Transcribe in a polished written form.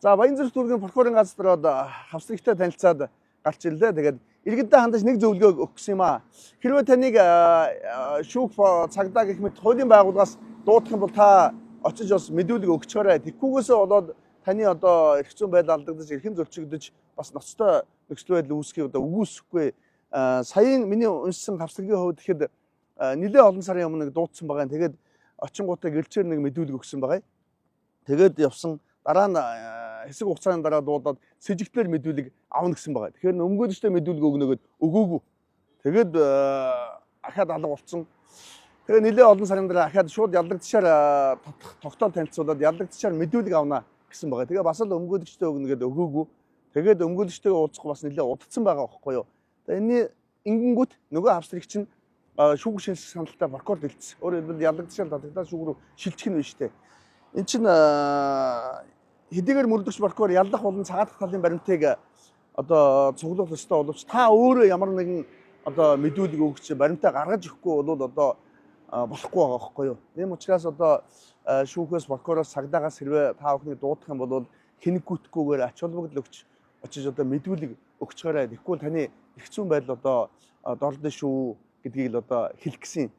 За Баянзүрх дүүргийн прокурорын газар одоо хавсрагтай танилцаад гарч ирлээ. Тэгээд иргэдтэй хандаж нэг зөвлөгөө өгсөн юм аа. Хэрвээ таныг шүүх цагдаа гэх мэт хуулийн байгууллагаас дуудах юм бол та очиж бас мэдүүлэг өгчөөрэй. Тэгхгүйгээсээ болоод таны одоо эрх зүйн байдал алдагдаж, эрхэм зөрчигдөж бас ноцтой нөхцөл байдал үүсгэе одоо үгүйсэхгүй. Саяын миний уншсан хавсрагийн хувьд ихэд нэлээд олон сарын өмнө дуудсан байгаа. Тэгээд очингуудаа гэлчээр нэг мэдүүлэг өгсөн байгаа. Тэгээд явсан дараа нь хэсэг хугацааны дараа дуудаад сэжигтээр мэдүүлэг авна гэсэн байгаа. Тэгэхээр өмгөөлөгчтэй мэдүүлэг өгнөгөөд өгөөгүй. Тэгээд ахаад алга болсон. Тэгээ нэлээд олон сарын дараа ахаад шууд ялагдчихаар тогтоол танилцуулаад ялагдчихаар мэдүүлэг авна гэсэн байгаа. Тэгээ бас л өмгөөлөгчтэй өгнөгөөд өгөөгүй. Тэгээд өмгөөлөгчтэйгээ уулзах бас нэлээд удацсан байгаа байхгүй юу. Тэгээ энэний ингэнгүүт нөгөө австралигч нь шүүх шилжих саналтай прокурор дэлгэсэн. Өөрөөр хэлбэл ялагдчихаар татагдаад шүүх рүү шилжих нь биш үү. Энд чинь хэдийгээр мөрдөгч прокурор яллах болон цагаатгах талын баримтыг одоо цуглуулах ёстой боловч та өөрөө ямар нэгэн одоо мэдүүлэг өгч баримтаа гаргаж өгөхгүй бол одоо болохгүй байгаа байхгүй юу. Ийм учраас одоо шүүхээс прокуророос цагдаагаас хэрвээ та бүхнийг дуудах юм бол хэнийг гүйтгүүгээр ач холбогдол өгч очиж одоо мэдүүлэг өгчөөрэй. Тэгэхгүй таны эрх зүйн байдал одоо дорлоо шүү гэдгийг л одоо хэлэх гэсэн